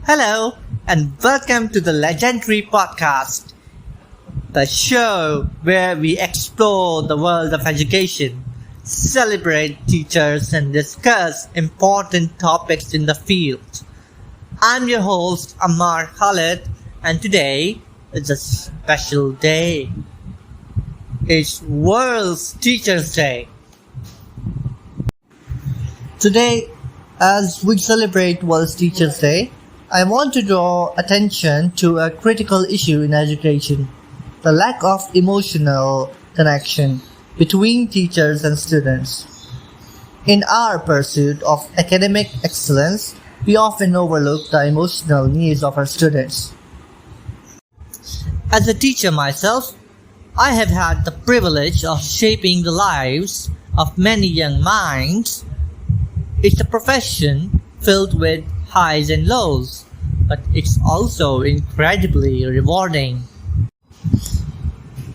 Hello, and welcome to the legendary podcast, the show where we explore the world of education, celebrate teachers, and discuss important topics in the field. I'm your host, Ammar Khalid, and today is a special day. It's World Teachers' Day. Today, as we celebrate World Teachers' Day, I want to draw attention to a critical issue in education: the lack of emotional connection between teachers and students. In our pursuit of academic excellence, we often overlook the emotional needs of our students. As a teacher myself, I have had the privilege of shaping the lives of many young minds. It's a profession filled with highs and lows, but it's also incredibly rewarding.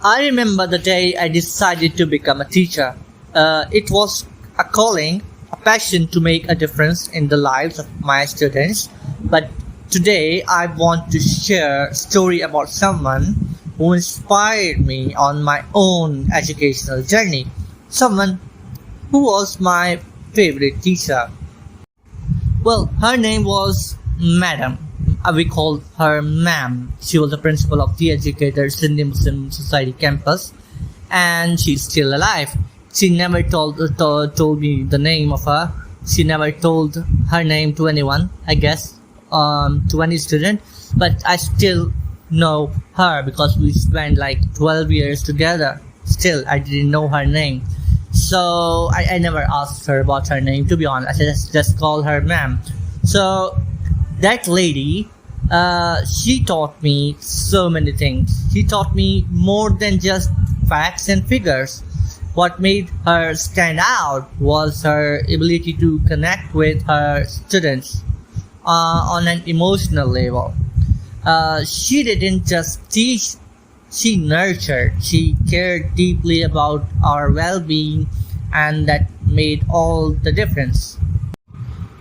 I remember the day I decided to become a teacher. It was a calling, a passion to make a difference in the lives of my students. But today I want to share a story about someone who inspired me on my own educational journey. Someone who was my favorite teacher. Well, her name was Madam. We called her Ma'am. She was the principal of the Educators Sindhi Muslim Society campus, and she's still alive. She never told me the name of her. She never told her name to anyone, I guess, to any student. But I still know her because we spent like 12 years together. Still, I didn't know her name. So I never asked her about her name, to be honest. I just called her Ma'am. So that lady, she taught me so many things. She taught me more than just facts and figures. What made her stand out was her ability to connect with her students on an emotional level. She didn't just teach, she nurtured. She cared deeply about our well-being, and that made all the difference.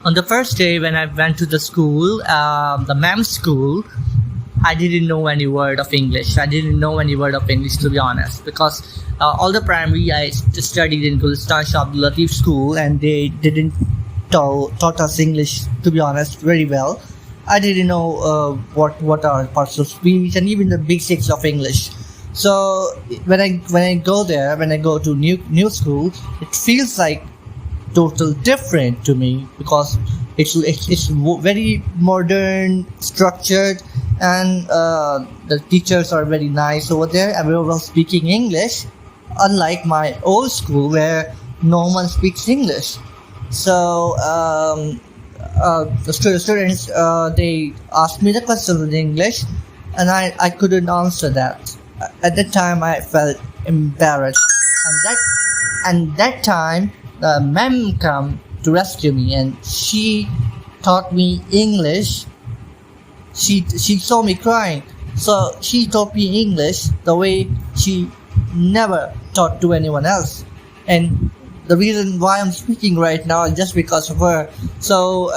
On the first day when I went to the school, the ma'am school, I didn't know any word of English. To be honest, because all the primary I studied in Gulistan Shah Abdul Latif school, and they didn't taught us English, to be honest, very well. I didn't know what are parts of speech and even the basics of English. So when I go to new school, it feels like total different to me because it's very modern, structured, and the teachers are very nice over there. Everyone was speaking English, unlike my old school where no one speaks English. So the students they asked me the questions in English, and I couldn't answer that. At that time, I felt embarrassed, and that time, the ma'am come to rescue me, and she taught me English. She saw me crying, so she taught me English the way she never taught to anyone else. And the reason why I'm speaking right now is just because of her. So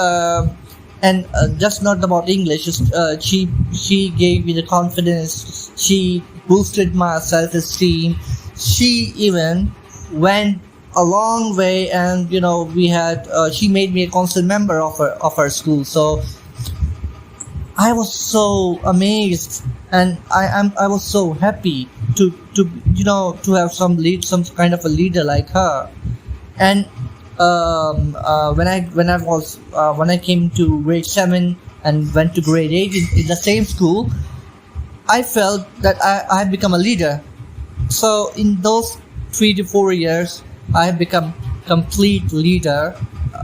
and just not about English. She gave me the confidence. She boosted my self-esteem. She even went a long way, and we had. She made me a constant member of her school. So I was so amazed, and I was so happy to have some kind of a leader like her. And when I came to grade 7 and went to grade 8 in the same school, I felt that I had become a leader. So in those 3 to 4 years, I have become complete leader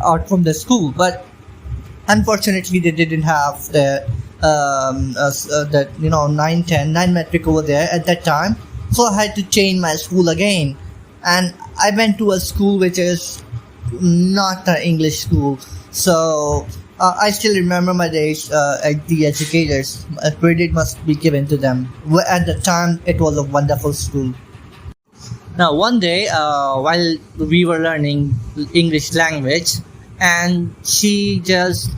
out from the school. But unfortunately, they didn't have the 9 metric over there at that time. So I had to change my school again, and I went to a school which is not an English school. So I still remember my days at the educators. A credit must be given to them. At the time, it was a wonderful school. Now, one day, while we were learning English language, and she just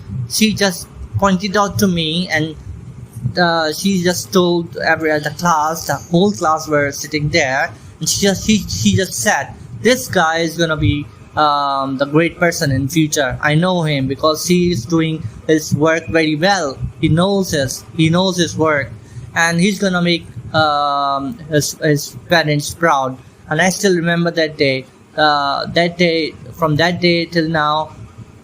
pointed out to me, and she just told every other class, the whole class were sitting there, and she just said, "This guy is gonna be the great person in future. I know him because he is doing his work very well. He knows his work, and he's gonna make his parents proud." And I still remember that day. From that day till now,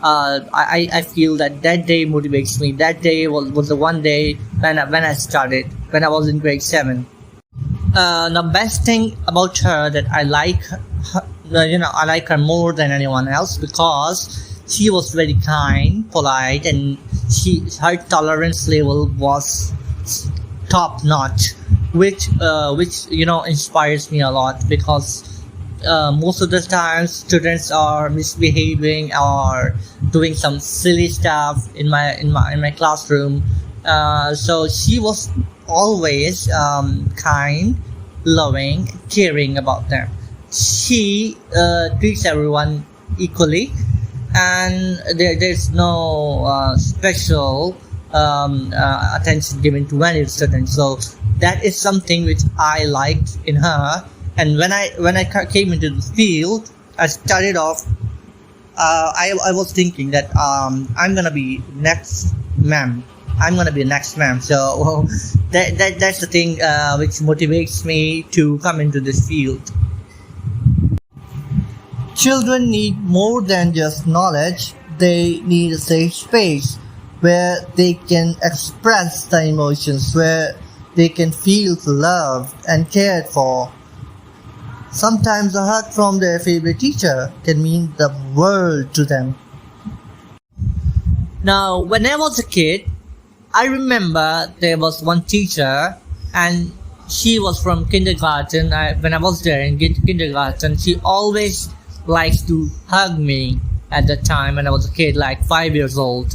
I feel that day motivates me. That day was the one day when I started, when I was in grade 7. The best thing about her that I like her, I like her more than anyone else because she was very kind, polite, and her tolerance level was top notch, which inspires me a lot because most of the time students are misbehaving or doing some silly stuff in my classroom. So she was always kind, loving, caring about them. She treats everyone equally, and there's no special attention given to any student. So that is something which I liked in her. And when I came into the field, I started off. I was thinking that I'm gonna be next ma'am. I'm gonna be next ma'am. So that's the thing which motivates me to come into this field. Children need more than just knowledge. They need a safe space where they can express the emotions, where they can feel loved and cared for. Sometimes a hug from their favorite teacher can mean the world to them. Now, when I was a kid, I remember there was one teacher, and she was from kindergarten. When I was there in kindergarten, she always likes to hug me at the time when I was a kid, like 5 years old.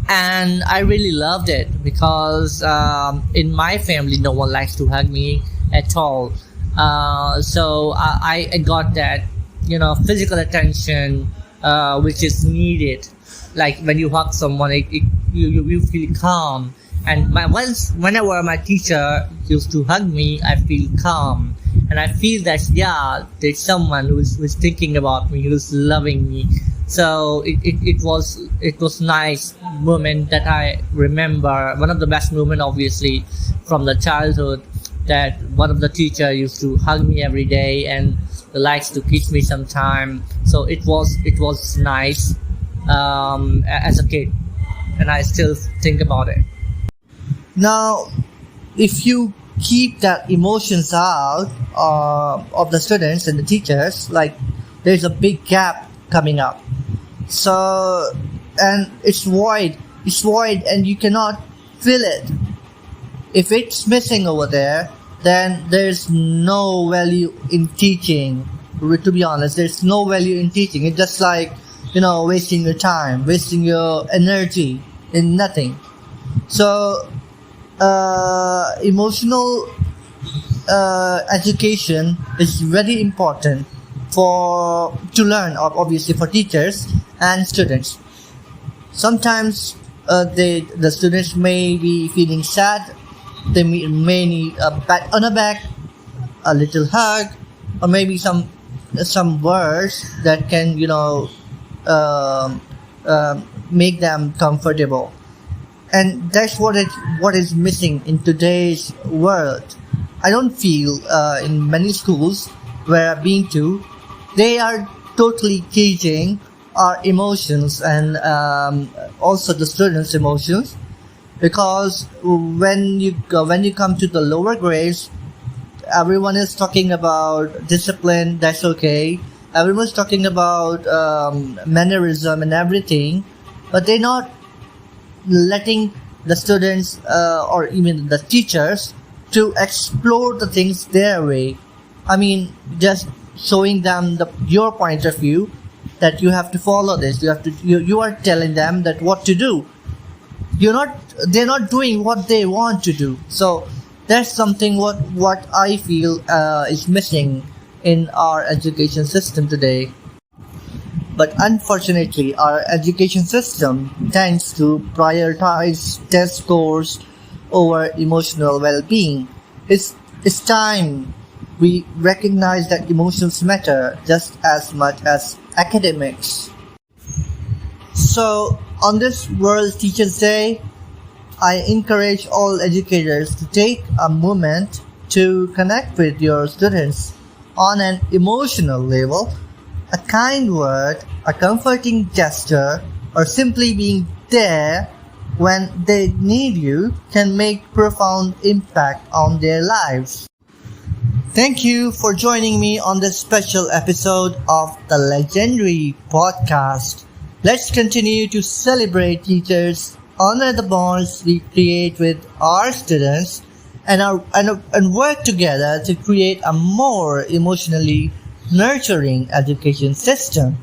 And I really loved it because in my family, no one likes to hug me at all. So I got that, physical attention, which is needed. Like when you hug someone, you feel calm. And whenever my teacher used to hug me, I feel calm, and I feel that there's someone who's thinking about me, who's loving me. So it was nice moment that I remember. One of the best moment, obviously, from the childhood, that one of the teacher used to hug me every day and likes to kiss me sometime. So it was nice as a kid, and I still think about it. Now, if you keep that emotions out of the students and the teachers, like there's a big gap coming up. So, and it's void, and you cannot fill it. If it's missing over there, then there's no value in teaching. To be honest, there's no value in teaching. It's just like, wasting your time, wasting your energy in nothing. So, emotional education is very important to learn, obviously, for teachers and students. Sometimes the students may be feeling sad. They may need a pat on the back, a little hug, or maybe some words that can make them comfortable. And that's what is missing in today's world. I don't feel in many schools where I've been to, they are totally gauging our emotions and also the students' emotions, because when you come to the lower grades, everyone is talking about discipline. That's okay. Everyone's talking about mannerism and everything, but they're not letting the students or even the teachers to explore the things their way. I mean, just showing them your point of view, that you have to follow this. You are telling them that what to do. You're not they're not doing what they want to do. So that's something what I feel is missing in our education system today. But unfortunately, our education system tends to prioritize test scores over emotional well-being. It's time we recognize that emotions matter just as much as academics. So, on this World Teachers Day, I encourage all educators to take a moment to connect with your students on an emotional level. A kind word, a comforting gesture, or simply being there when they need you can make profound impact on their lives. Thank you for joining me on this special episode of the legendary podcast. Let's continue to celebrate teachers, honor the bonds we create with our students, and work together to create a more emotionally nurturing education system.